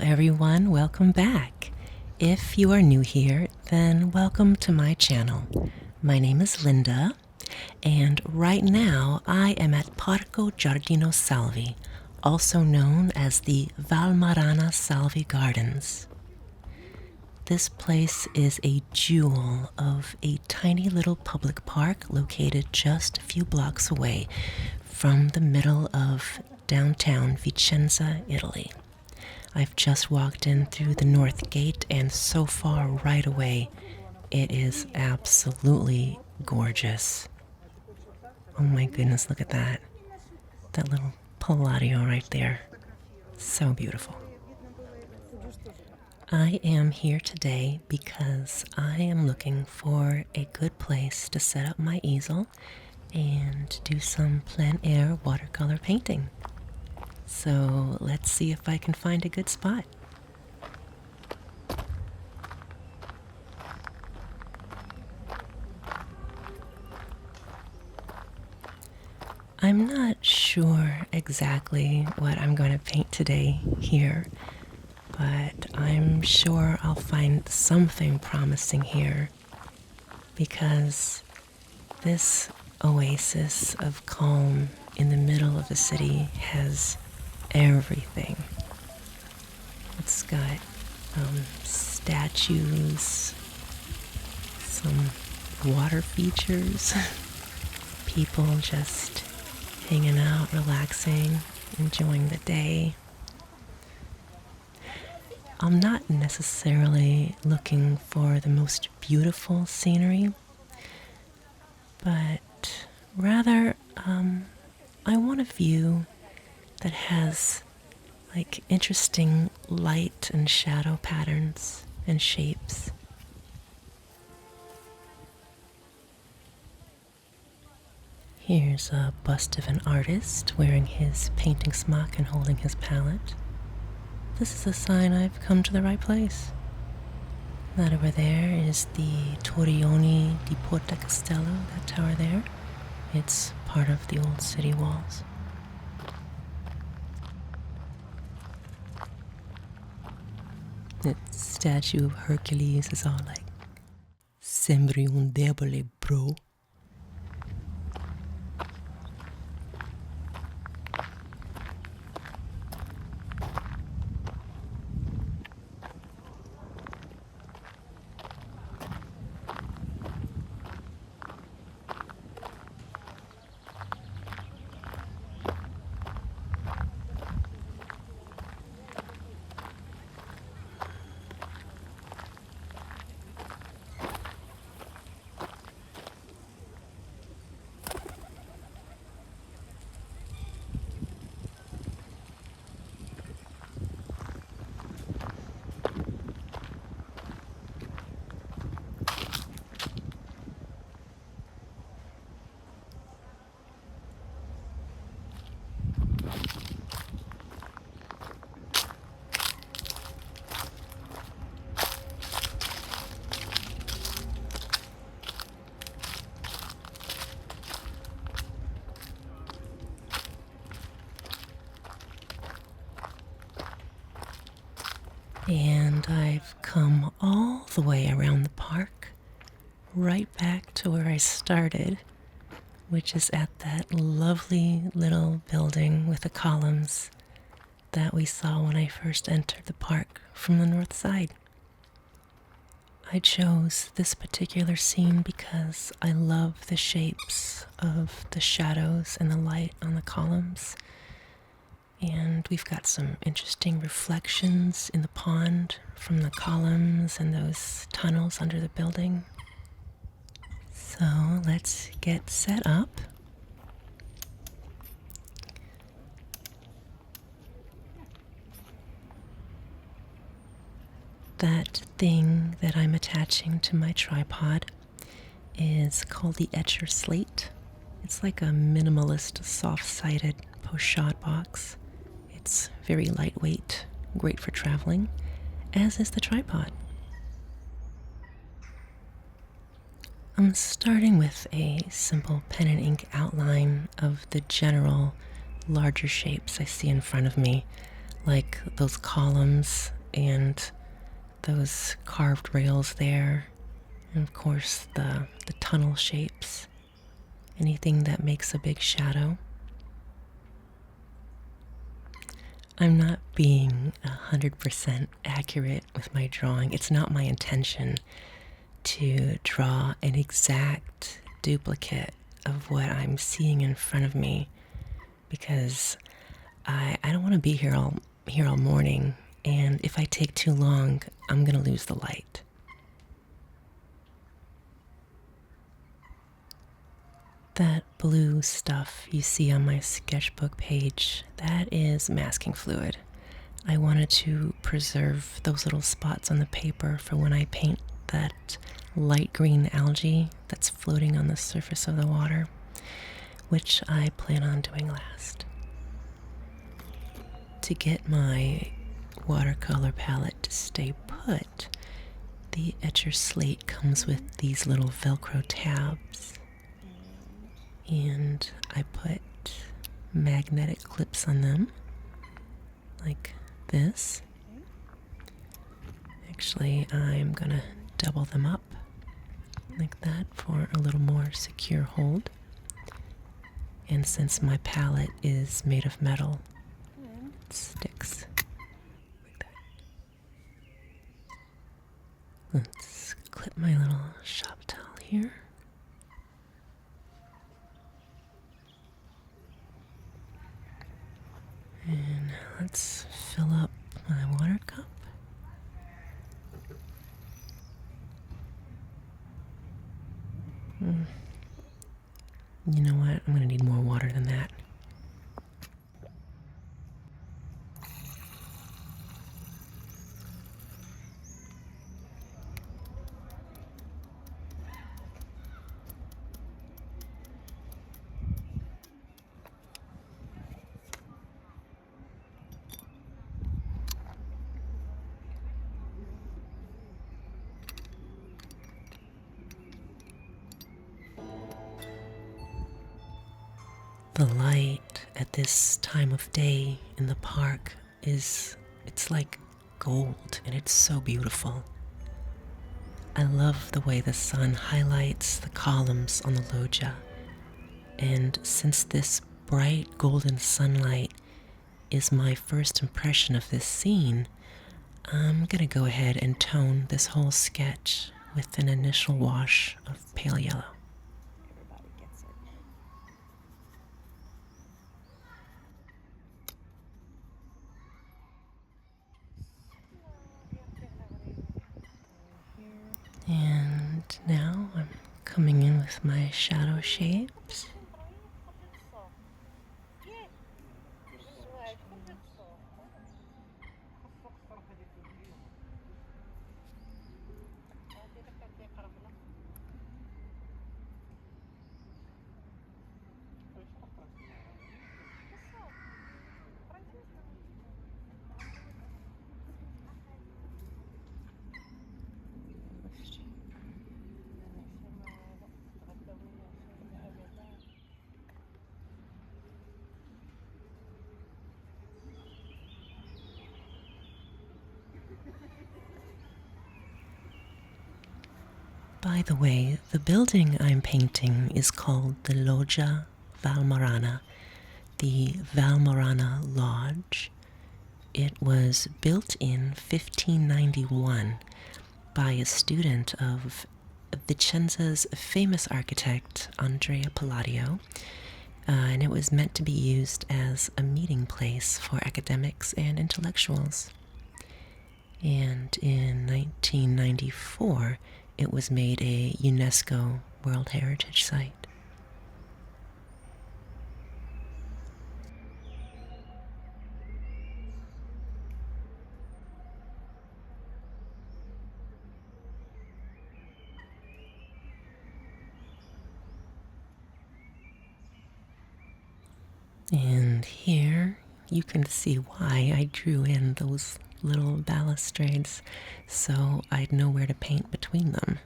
everyone, welcome back. If you are new here, then welcome to my channel. My name is Linda, and right now I am at Parco Giardino Salvi, also known as the Valmarana Salvi Gardens. This place is a jewel of a tiny little public park located just a few blocks away from the middle of downtown Vicenza, Italy. I've just walked in through the north gate, and so far right away, it is absolutely gorgeous. Oh my goodness, look at that. That little Palladio right there. So beautiful. I am here today because I am looking for a good place to set up my easel and do some plein-air watercolor painting. So let's see if I can find a good spot. I'm not sure exactly what I'm going to paint today here, but I'm sure I'll find something promising here because this oasis of calm in the middle of the city has everything. It's got statues, some water features, people just hanging out, relaxing, enjoying the day. I'm not necessarily looking for the most beautiful scenery, but rather I want a view that has like interesting light and shadow patterns and shapes. Here's a bust of an artist wearing his painting smock and holding his palette. This is a sign I've come to the right place. That over there is the Torrione di Porta Castello, that tower there. It's part of the old city walls. The statue of Hercules is all like, "Sembri un debole, bro." And I've come all the way around the park, right back to where I started, which is at that lovely little building with the columns that we saw when I first entered the park from the north side. I chose this particular scene because I love the shapes of the shadows and the light on the columns. And we've got some interesting reflections in the pond from the columns and those tunnels under the building. So let's get set up. That thing that I'm attaching to my tripod is called the Etcher Slate. It's like a minimalist, soft-sided pochade box. It's very lightweight, great for traveling, as is the tripod. I'm starting with a simple pen and ink outline of the general larger shapes I see in front of me, like those columns and those carved rails there, and of course the tunnel shapes, anything that makes a big shadow. I'm not being 100% accurate with my drawing. It's not my intention to draw an exact duplicate of what I'm seeing in front of me, because I don't want to be here all morning, and if I take too long, I'm gonna lose the light. That blue stuff you see on my sketchbook page, that is masking fluid. I wanted to preserve those little spots on the paper for when I paint that light green algae that's floating on the surface of the water, which I plan on doing last. To get my watercolor palette to stay put, the etcher slate comes with these little Velcro tabs, and I put magnetic clips on them like this. Actually, I'm gonna double them up like that for a little more secure hold. And since my palette is made of metal, it sticks like that. Let's clip my little shop towel here. And let's fill up my water cup. You know what? I'm gonna need more water than that. The light at this time of day in the park it's like gold, and it's so beautiful. I love the way the sun highlights the columns on the loggia, and since this bright golden sunlight is my first impression of this scene, I'm gonna go ahead and tone this whole sketch with an initial wash of pale yellow. And now I'm coming in with my shadow shapes. By the way, the building I'm painting is called the Loggia Valmarana, the Valmarana Lodge. It was built in 1591 by a student of Vicenza's famous architect Andrea Palladio, and it was meant to be used as a meeting place for academics and intellectuals. And in 1994, it was made a UNESCO World Heritage Site. And here you can see why I drew in those little balustrades, so I'd know where to paint between them.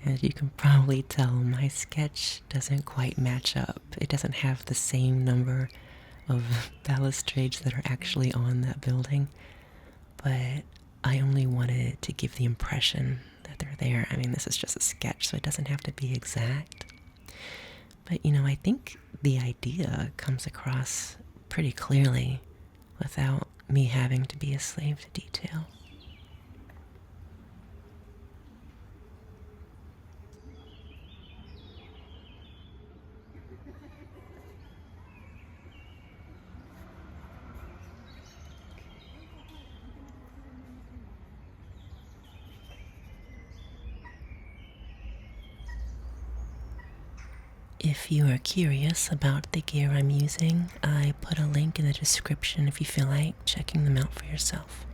As you can probably tell, my sketch doesn't quite match up. It doesn't have the same number of balustrades that are actually on that building, but I only wanted to give the impression that they're there. I mean, this is just a sketch, so it doesn't have to be exact. But, I think the idea comes across pretty clearly without me having to be a slave to detail. If you are curious about the gear I'm using, I put a link in the description if you feel like checking them out for yourself.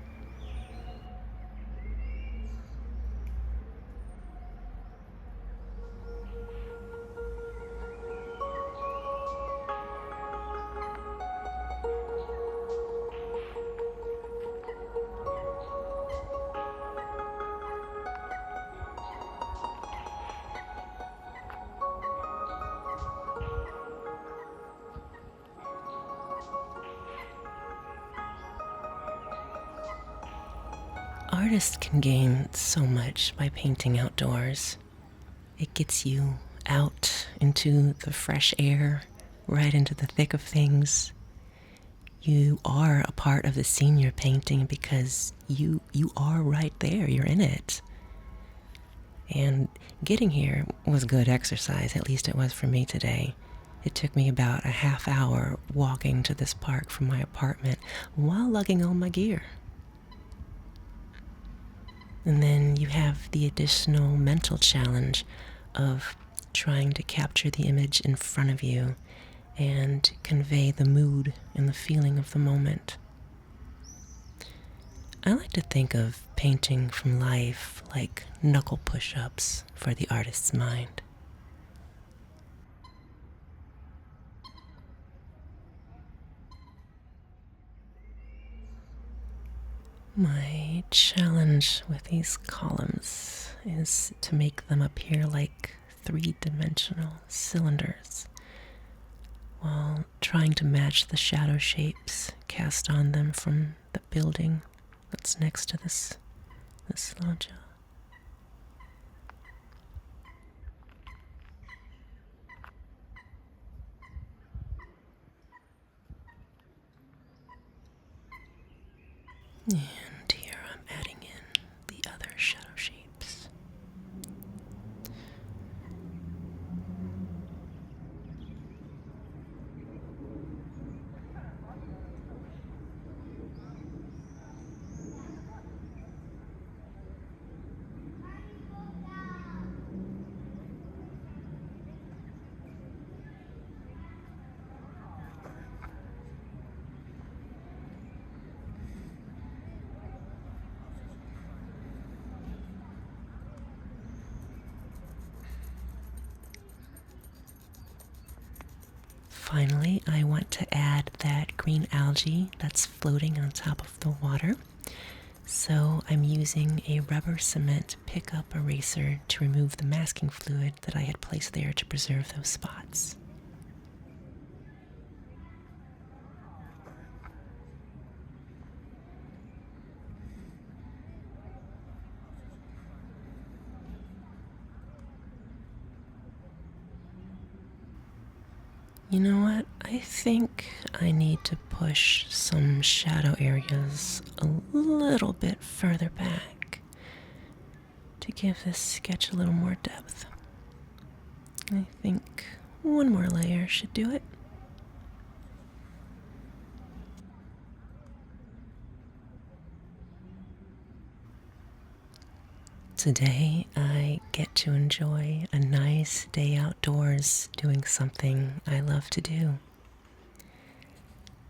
Artists can gain so much by painting outdoors. It gets you out into the fresh air, right into the thick of things. You are a part of the scene you're painting because you are right there, you're in it. And getting here was good exercise, at least it was for me today. It took me about a half hour walking to this park from my apartment while lugging all my gear. And then you have the additional mental challenge of trying to capture the image in front of you and convey the mood and the feeling of the moment. I like to think of painting from life like knuckle push-ups for the artist's mind. My challenge with these columns is to make them appear like three-dimensional cylinders while trying to match the shadow shapes cast on them from the building that's next to this loggia. And here I'm adding in the other shadow shapes. Finally, I want to add that green algae that's floating on top of the water. So I'm using a rubber cement pickup eraser to remove the masking fluid that I had placed there to preserve those spots. You know what? I think I need to push some shadow areas a little bit further back to give this sketch a little more depth. I think one more layer should do it. Today, I get to enjoy a nice day outdoors doing something I love to do.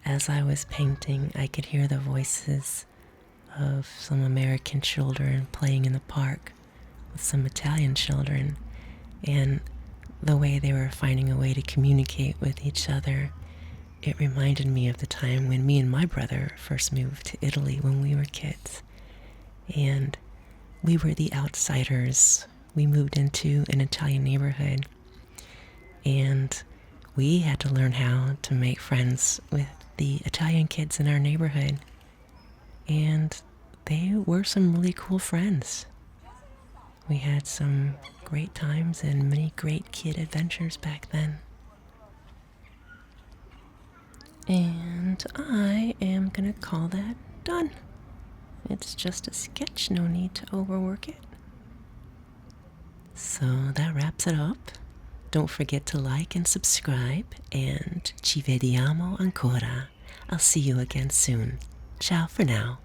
As I was painting, I could hear the voices of some American children playing in the park with some Italian children, and the way they were finding a way to communicate with each other. It reminded me of the time when me and my brother first moved to Italy when we were kids. And we were the outsiders. We moved into an Italian neighborhood, and we had to learn how to make friends with the Italian kids in our neighborhood. And they were some really cool friends. We had some great times and many great kid adventures back then. And I am gonna call that done. It's just a sketch, no need to overwork it. So that wraps it up. Don't forget to like and subscribe, and ci vediamo ancora. I'll see you again soon. Ciao for now.